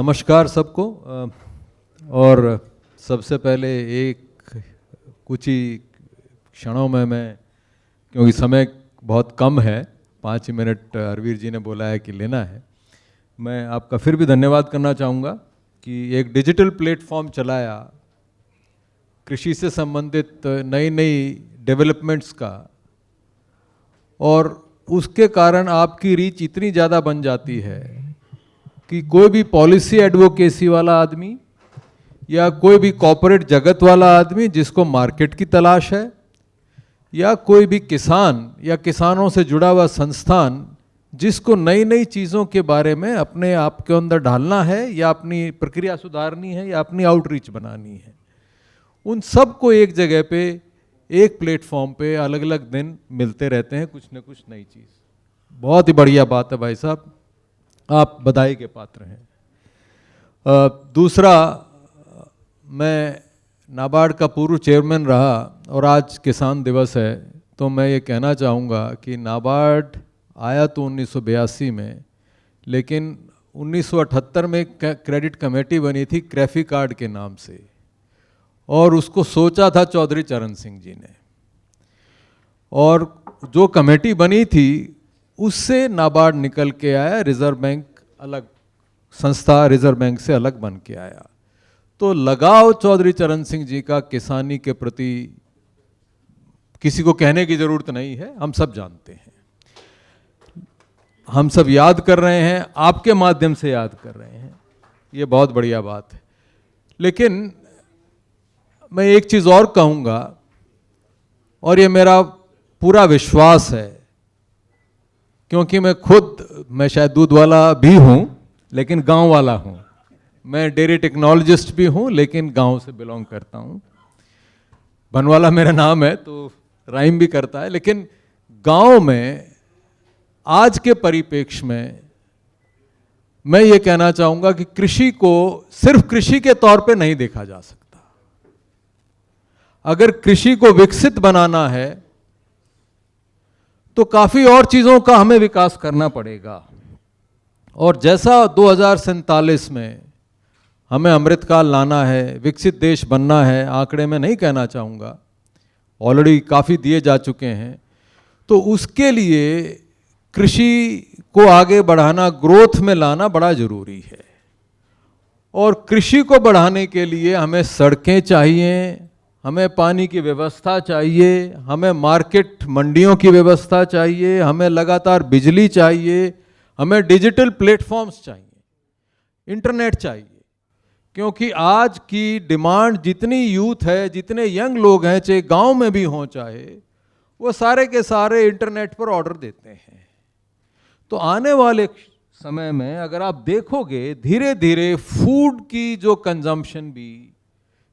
नमस्कार सबको। और सबसे पहले कुछ ही क्षणों में मैं, क्योंकि समय बहुत कम है, 5 मिनट अरवीर जी ने बोला है कि लेना है, मैं आपका फिर भी धन्यवाद करना चाहूँगा कि एक डिजिटल प्लेटफॉर्म चलाया कृषि से संबंधित नई नई डेवलपमेंट्स का, और उसके कारण आपकी रीच इतनी ज़्यादा बन जाती है कि कोई भी पॉलिसी एडवोकेसी वाला आदमी या कोई भी कॉर्पोरेट जगत वाला आदमी जिसको मार्केट की तलाश है, या कोई भी किसान या किसानों से जुड़ा हुआ संस्थान जिसको नई नई चीज़ों के बारे में अपने आप के अंदर ढालना है या अपनी प्रक्रिया सुधारनी है या अपनी आउटरीच बनानी है, उन सब को एक जगह पे, एक प्लेटफॉर्म पे अलग अलग दिन मिलते रहते हैं, कुछ न कुछ नई चीज़। बहुत ही बढ़िया बात है भाई साहब, आप बधाई के पात्र हैं। दूसरा, मैं नाबार्ड का पूर्व चेयरमैन रहा और आज किसान दिवस है, तो मैं ये कहना चाहूँगा कि नाबार्ड आया तो 1982 में, लेकिन 1978 में क्रेडिट कमेटी बनी थी क्रैफी कार्ड के नाम से, और उसको सोचा था चौधरी चरण सिंह जी ने। और जो कमेटी बनी थी उससे नाबार्ड निकल के आया, रिजर्व बैंक अलग संस्था रिजर्व बैंक से अलग बन के आया। तो लगाव चौधरी चरण सिंह जी का किसानी के प्रति किसी को कहने की जरूरत नहीं है, हम सब जानते हैं, हम सब याद कर रहे हैं, आपके माध्यम से याद कर रहे हैं, ये बहुत बढ़िया बात है। लेकिन मैं एक चीज़ और कहूँगा, और ये मेरा पूरा विश्वास है, क्योंकि मैं शायद दूध वाला भी हूँ लेकिन गांव वाला हूँ, मैं डेयरी टेक्नोलॉजिस्ट भी हूँ लेकिन गांव से बिलोंग करता हूँ। बनवाला मेरा नाम है तो राइम भी करता है, लेकिन गांव में आज के परिप्रेक्ष्य में मैं ये कहना चाहूँगा कि कृषि को सिर्फ कृषि के तौर पे नहीं देखा जा सकता। अगर कृषि को विकसित बनाना है तो काफ़ी और चीज़ों का हमें विकास करना पड़ेगा। और जैसा 2047 में हमें अमृतकाल लाना है, विकसित देश बनना है, आंकड़े में नहीं कहना चाहूँगा, ऑलरेडी काफ़ी दिए जा चुके हैं, तो उसके लिए कृषि को आगे बढ़ाना, ग्रोथ में लाना बड़ा ज़रूरी है। और कृषि को बढ़ाने के लिए हमें सड़कें चाहिए, हमें पानी की व्यवस्था चाहिए, हमें मार्केट मंडियों की व्यवस्था चाहिए, हमें लगातार बिजली चाहिए, हमें डिजिटल प्लेटफॉर्म्स चाहिए, इंटरनेट चाहिए। क्योंकि आज की डिमांड जितनी यूथ है, जितने यंग लोग हैं, चाहे गांव में भी हों चाहे, वो सारे के सारे इंटरनेट पर ऑर्डर देते हैं। तो आने वाले समय में अगर आप देखोगे, धीरे धीरे फूड की जो कंजम्पशन भी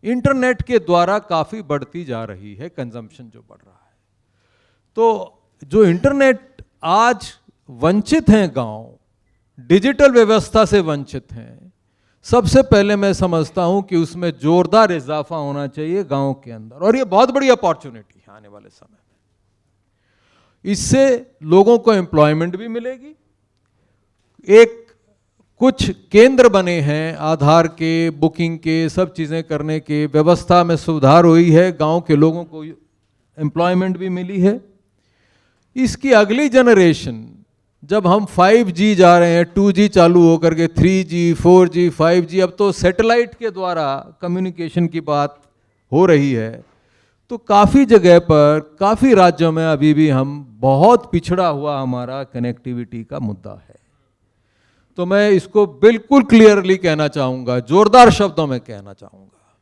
इंटरनेट के द्वारा काफ़ी बढ़ती जा रही है, कंजम्पशन जो बढ़ रहा है। तो जो इंटरनेट आज वंचित हैं गांव, डिजिटल व्यवस्था से वंचित हैं, सबसे पहले मैं समझता हूं कि उसमें जोरदार इजाफा होना चाहिए गांव के अंदर, और ये बहुत बड़ी अपॉर्चुनिटी है आने वाले समय में। इससे लोगों को एम्प्लॉयमेंट भी मिलेगी। कुछ केंद्र बने हैं आधार के, बुकिंग के, सब चीज़ें करने के, व्यवस्था में सुधार हुई है, गांव के लोगों को एम्प्लॉयमेंट भी मिली है। इसकी अगली जनरेशन, जब हम 5G जा रहे हैं, 2G चालू होकर के 3G, 4G, 5G, अब तो सैटेलाइट के द्वारा कम्युनिकेशन की बात हो रही है, तो काफ़ी जगह पर, काफ़ी राज्यों में अभी भी हम बहुत पिछड़ा हुआ हमारा कनेक्टिविटी का मुद्दा है। तो मैं इसको बिल्कुल क्लियरली कहना चाहूँगा, जोरदार शब्दों में कहना चाहूँगा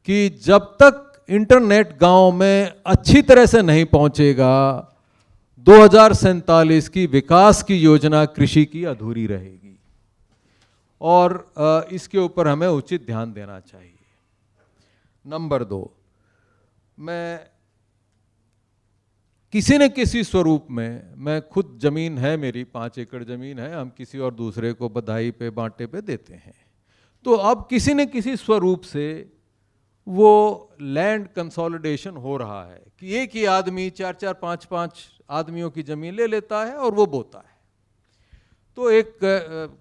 कि जब तक इंटरनेट गांव में अच्छी तरह से नहीं पहुँचेगा, 2047 की विकास की योजना कृषि की अधूरी रहेगी, और इसके ऊपर हमें उचित ध्यान देना चाहिए। नंबर 2, मैं किसी न किसी स्वरूप में, मैं खुद जमीन है मेरी, 5 एकड़ जमीन है, हम किसी और दूसरे को बधाई पे, बांटे पे देते हैं, तो अब किसी न किसी स्वरूप से वो लैंड कंसोलिडेशन हो रहा है कि एक ही आदमी 4-4, 5-5 आदमियों की जमीन ले लेता है और वो बोता है। तो एक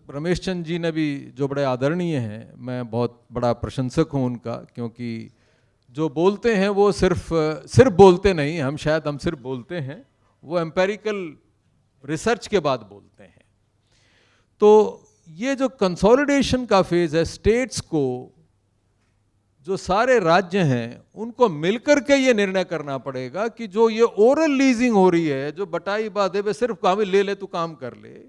रमेश चंद जी ने भी, जो बड़े आदरणीय हैं, मैं बहुत बड़ा प्रशंसक हूं उनका, क्योंकि जो बोलते हैं वो सिर्फ बोलते नहीं, हम सिर्फ बोलते हैं, वो एम्पेरिकल रिसर्च के बाद बोलते हैं। तो ये जो कंसोलिडेशन का फेज है, स्टेट्स को, जो सारे राज्य हैं, उनको मिलकर के ये निर्णय करना पड़ेगा कि जो ये ओरल लीजिंग हो रही है, जो बटाई बाधे पे सिर्फ काम ले ले तो काम कर ले,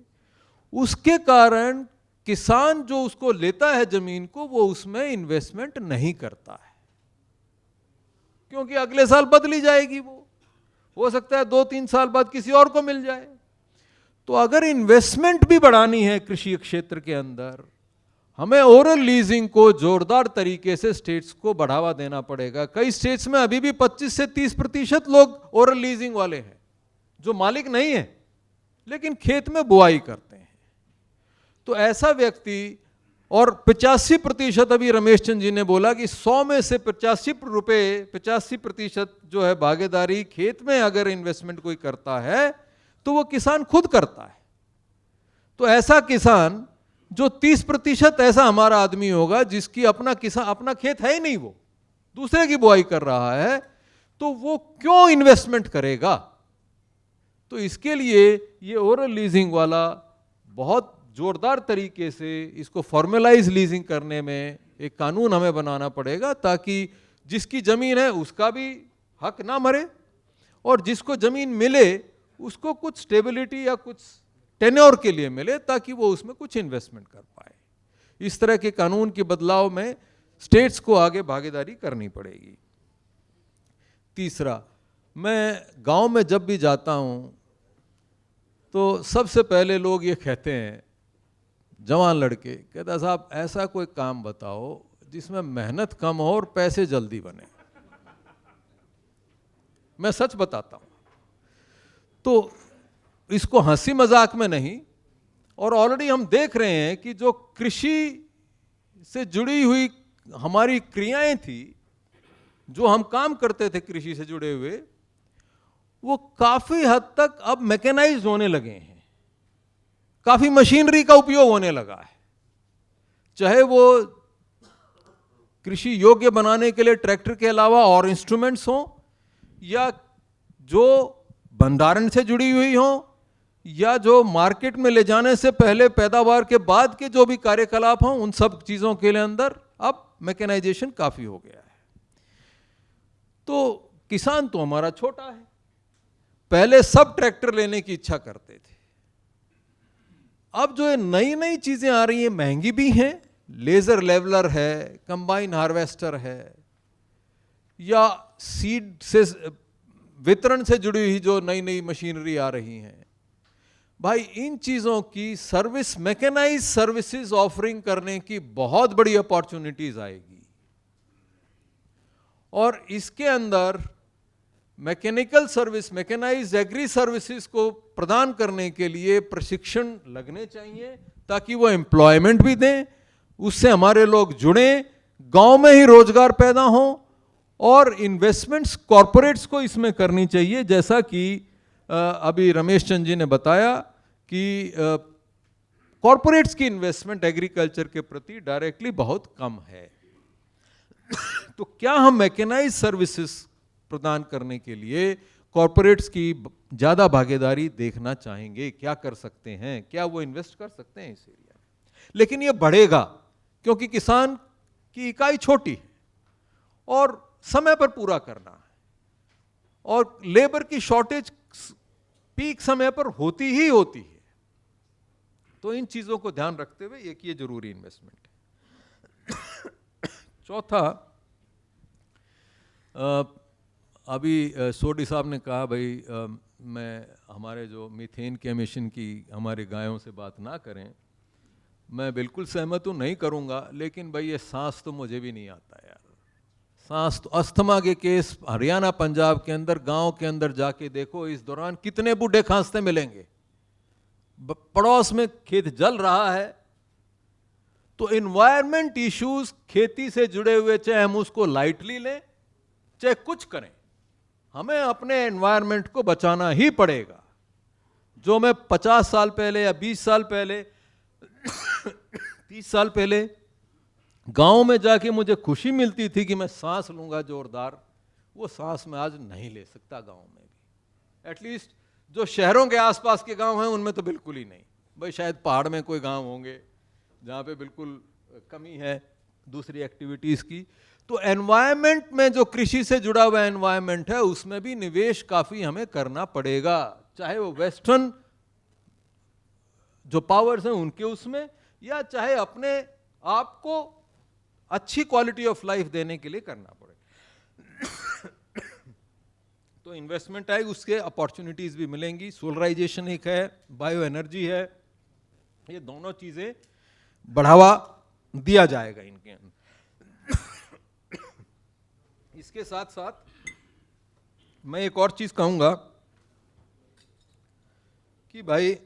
उसके कारण किसान जो उसको लेता है जमीन को, वो उसमें इन्वेस्टमेंट नहीं करता है, क्योंकि अगले साल बदली जाएगी, वो हो सकता है 2-3 साल बाद किसी और को मिल जाए। तो अगर इन्वेस्टमेंट भी बढ़ानी है कृषि क्षेत्र के अंदर, हमें ओरल लीजिंग को जोरदार तरीके से स्टेट्स को बढ़ावा देना पड़ेगा। कई स्टेट्स में अभी भी 25 से 30% लोग ओरल लीजिंग वाले हैं, जो मालिक नहीं है लेकिन खेत में बुआई करते हैं। तो ऐसा व्यक्ति, और 85%, अभी रमेश चंद जी ने बोला कि 100 में से 85% जो है भागीदारी खेत में अगर इन्वेस्टमेंट कोई करता है तो वो किसान खुद करता है। तो ऐसा किसान जो 30% ऐसा हमारा आदमी होगा जिसकी अपना खेत है ही नहीं, वो दूसरे की बुआई कर रहा है, तो वो क्यों इन्वेस्टमेंट करेगा? तो इसके लिए ये ओरल लीजिंग वाला बहुत जोरदार तरीके से इसको फॉर्मलाइज लीजिंग करने में एक कानून हमें बनाना पड़ेगा, ताकि जिसकी जमीन है उसका भी हक ना मरे, और जिसको जमीन मिले उसको कुछ स्टेबिलिटी या कुछ टेन्योर के लिए मिले, ताकि वो उसमें कुछ इन्वेस्टमेंट कर पाए। इस तरह के कानून के बदलाव में स्टेट्स को आगे भागीदारी करनी पड़ेगी। तीसरा, मैं गांव में जब भी जाता हूं तो सबसे पहले लोग ये कहते हैं, जवान लड़के कहता, साहब ऐसा कोई काम बताओ जिसमें मेहनत कम हो और पैसे जल्दी बने। मैं सच बताता हूं, तो इसको हंसी मजाक में नहीं, और ऑलरेडी हम देख रहे हैं कि जो कृषि से जुड़ी हुई हमारी क्रियाएं थी, जो हम काम करते थे कृषि से जुड़े हुए, वो काफी हद तक अब मैकेनाइज्ड होने लगे हैं, काफी मशीनरी का उपयोग होने लगा है। चाहे वो कृषि योग्य बनाने के लिए ट्रैक्टर के अलावा और इंस्ट्रूमेंट्स हों, या जो भंडारण से जुड़ी हुई हों, या जो मार्केट में ले जाने से पहले पैदावार के बाद के जो भी कार्यकलाप हों, उन सब चीजों के लिए अंदर अब मैकेनाइजेशन काफी हो गया है। तो किसान तो हमारा छोटा है, पहले सब ट्रैक्टर लेने की इच्छा करते थे, अब जो नई नई चीजें आ रही हैं, महंगी भी हैं, लेजर लेवलर है, कंबाइन हार्वेस्टर है, या सीड से वितरण से जुड़ी हुई जो नई नई मशीनरी आ रही हैं, भाई इन चीजों की सर्विस, मैकेनाइज सर्विसेज ऑफरिंग करने की बहुत बड़ी अपॉर्चुनिटीज आएगी। और इसके अंदर mechanical service, mechanise agri services को प्रदान करने के लिए प्रशिक्षण लगने चाहिए, ताकि वो एम्प्लॉयमेंट भी दें, उससे हमारे लोग जुड़ें, गांव में ही रोजगार पैदा हो, और इन्वेस्टमेंट्स कॉरपोरेट्स को इसमें करनी चाहिए। जैसा कि अभी रमेश चंद जी ने बताया कि कॉरपोरेट्स की इन्वेस्टमेंट एग्रीकल्चर के प्रति डायरेक्टली बहुत कम है। तो क्या हम मैकेनाइज सर्विसेज प्रदान करने के लिए कॉरपोरेट्स की ज़्यादा भागीदारी देखना चाहेंगे? क्या कर सकते हैं? क्या वो इन्वेस्ट कर सकते हैं इस एरिया में? लेकिन ये बढ़ेगा, क्योंकि किसान की इकाई छोटी है और समय पर पूरा करना है, और लेबर की शॉर्टेज पीक समय पर होती ही होती है। तो इन चीज़ों को ध्यान रखते हुए एक ये जरूरी इन्वेस्टमेंट है। चौथा, अभी सोडी साहब ने कहा, भाई मैं हमारे जो मीथेन के एमिशन की हमारे गायों से बात ना करें, मैं बिल्कुल सहमत हूँ, नहीं करूँगा, लेकिन भाई ये सांस तो मुझे भी नहीं आता यार। सांस तो, अस्थमा के केस हरियाणा पंजाब के अंदर, गांव के अंदर जाके देखो, इस दौरान कितने बूढ़े खांसते मिलेंगे। पड़ोस में खेत जल रहा है, तो एनवायरमेंट इश्यूज खेती से जुड़े हुए, चाहे हम उसको लाइटली लें चाहे कुछ करें, हमें अपने एनवायरमेंट को बचाना ही पड़ेगा। जो मैं 50 साल पहले या 20 साल पहले 30 साल पहले गांव में जाके मुझे खुशी मिलती थी कि मैं सांस लूंगा जोरदार, वो सांस मैं आज नहीं ले सकता गांव में भी। एटलीस्ट जो शहरों के आसपास के गांव हैं उनमें तो बिल्कुल ही नहीं। भाई शायद पहाड़ में कोई गांव होंगे जहाँ पे बिल्कुल कमी है दूसरी एक्टिविटीज़ की। तो एनवायरनमेंट में जो कृषि से जुड़ा हुआ एनवायरनमेंट है उसमें भी निवेश काफ़ी हमें करना पड़ेगा, चाहे वो वेस्टर्न जो पावर्स हैं उनके उसमें, या चाहे अपने आप को अच्छी क्वालिटी ऑफ लाइफ देने के लिए करना पड़े। तो इन्वेस्टमेंट आएगी, उसके अपॉर्चुनिटीज भी मिलेंगी। सोलराइजेशन एक है, बायो एनर्जी है, ये दोनों चीजें बढ़ावा दिया जाएगा इनके अंदर। इसके साथ साथ मैं एक और चीज कहूंगा कि भाई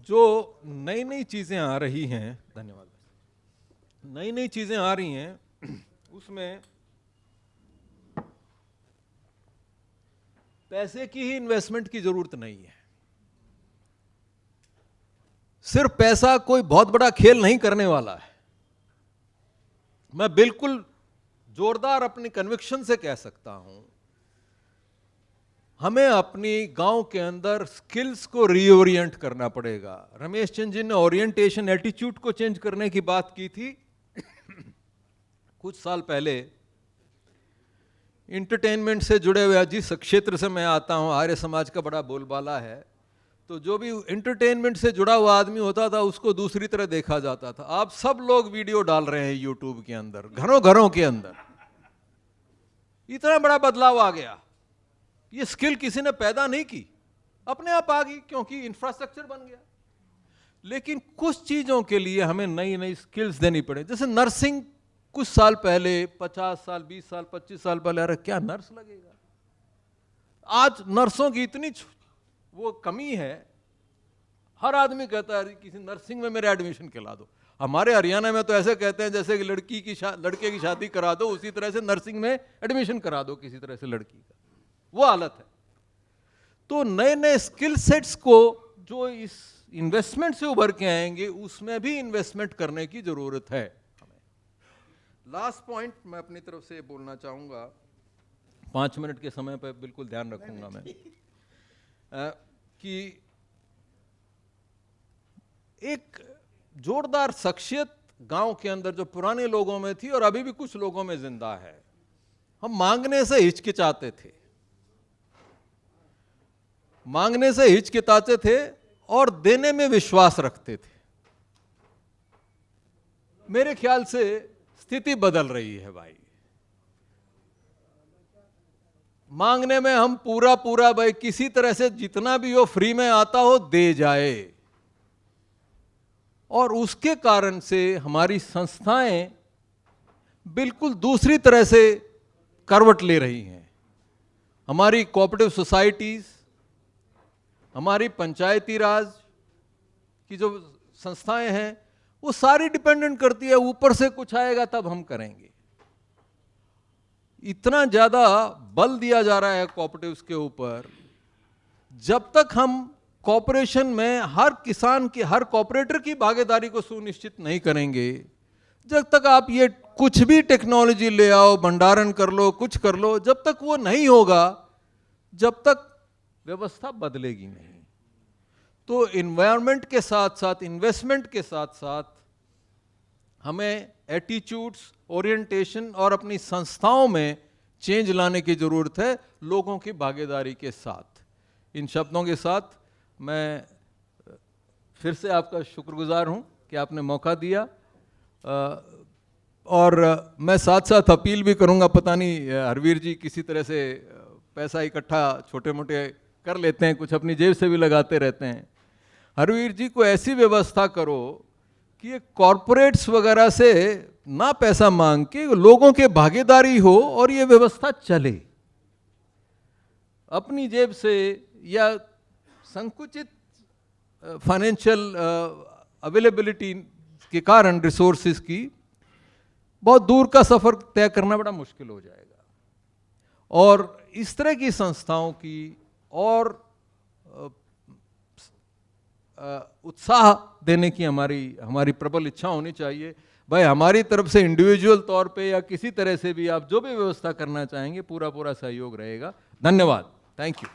जो नई नई चीजें आ रही हैं, धन्यवाद, नई नई चीजें आ रही हैं उसमें पैसे की ही इन्वेस्टमेंट की जरूरत नहीं है। सिर्फ पैसा कोई बहुत बड़ा खेल नहीं करने वाला है। मैं बिल्कुल जोरदार अपनी कन्विक्शन से कह सकता हूं, हमें अपनी गांव के अंदर स्किल्स को रीओरिएंट करना पड़ेगा। रमेश चंद्र जी ने ओरिएंटेशन एटीट्यूड को चेंज करने की बात की थी। कुछ साल पहले इंटरटेनमेंट से जुड़े हुए, जिस क्षेत्र से मैं आता हूं, आर्य समाज का बड़ा बोलबाला है, तो जो भी इंटरटेनमेंट से जुड़ा हुआ आदमी होता था उसको दूसरी तरह देखा जाता था। आप सब लोग वीडियो डाल रहे हैं यूट्यूब के अंदर, घरों घरों के अंदर। इतना बड़ा बदलाव आ गया। ये स्किल किसी ने पैदा नहीं की, अपने आप आ गई क्योंकि इंफ्रास्ट्रक्चर बन गया। लेकिन कुछ चीजों के लिए हमें नई नई स्किल्स देनी पड़े। जैसे नर्सिंग, कुछ साल पहले, 50 साल, 20 साल, 25 साल पहले, अरे क्या नर्स लगेगा। आज नर्सों की इतनी वो कमी है, हर आदमी कहता है किसी नर्सिंग में मेरे एडमिशन करा दो। हमारे हरियाणा में तो ऐसे कहते हैं जैसे कि लड़के की शादी करा दो, उसी तरह से नर्सिंग में एडमिशन करा दो किसी तरह से लड़की का, वो हालत है। तो नए नए स्किल सेट्स को जो इस इन्वेस्टमेंट से उभर के आएंगे उसमें भी इन्वेस्टमेंट करने की जरूरत है हमें। लास्ट पॉइंट मैं अपनी तरफ से बोलना चाहूंगा, 5 मिनट के समय पर बिल्कुल ध्यान रखूंगा मैं, कि एक जोरदार शख्सियत गांव के अंदर जो पुराने लोगों में थी और अभी भी कुछ लोगों में जिंदा है। हम मांगने से हिचकिचाते थे, मांगने से हिचकिचाते थे और देने में विश्वास रखते थे। मेरे ख्याल से स्थिति बदल रही है भाई। मांगने में हम पूरा पूरा भाई किसी तरह से जितना भी हो फ्री में आता हो दे जाए, और उसके कारण से हमारी संस्थाएं बिल्कुल दूसरी तरह से करवट ले रही हैं। हमारी कोऑपरेटिव सोसाइटीज, हमारी पंचायती राज की जो संस्थाएं हैं वो सारी डिपेंडेंट करती है ऊपर से कुछ आएगा तब हम करेंगे। इतना ज्यादा बल दिया जा रहा है कोऑपरेटिव्स के ऊपर। जब तक हम कॉर्पोरेशन में हर किसान की, हर कॉर्पोरेटर की भागीदारी को सुनिश्चित नहीं करेंगे, जब तक आप ये कुछ भी टेक्नोलॉजी ले आओ, भंडारण कर लो, कुछ कर लो, जब तक वो नहीं होगा, जब तक व्यवस्था बदलेगी नहीं। तो एनवायरनमेंट के साथ साथ, इन्वेस्टमेंट के साथ साथ हमें एटीट्यूड्स, ओरिएंटेशन और अपनी संस्थाओं में चेंज लाने की जरूरत है, लोगों की भागीदारी के साथ। इन शब्दों के साथ मैं फिर से आपका शुक्रगुजार हूं कि आपने मौका दिया, और मैं साथ साथ अपील भी करूंगा, पता नहीं हरवीर जी किसी तरह से पैसा इकट्ठा छोटे मोटे कर लेते हैं, कुछ अपनी जेब से भी लगाते रहते हैं। हरवीर जी को ऐसी व्यवस्था करो कि ये कॉरपोरेट्स वगैरह से ना पैसा मांग के लोगों के भागीदारी हो और ये व्यवस्था चले। अपनी जेब से या संकुचित फाइनेंशियल अवेलेबिलिटी के कारण रिसोर्सेज की बहुत दूर का सफर तय करना बड़ा मुश्किल हो जाएगा। और इस तरह की संस्थाओं की और उत्साह देने की हमारी प्रबल इच्छा होनी चाहिए। भाई हमारी तरफ से इंडिविजुअल तौर पे या किसी तरह से भी आप जो भी व्यवस्था करना चाहेंगे, पूरा सहयोग रहेगा। धन्यवाद, थैंक यू।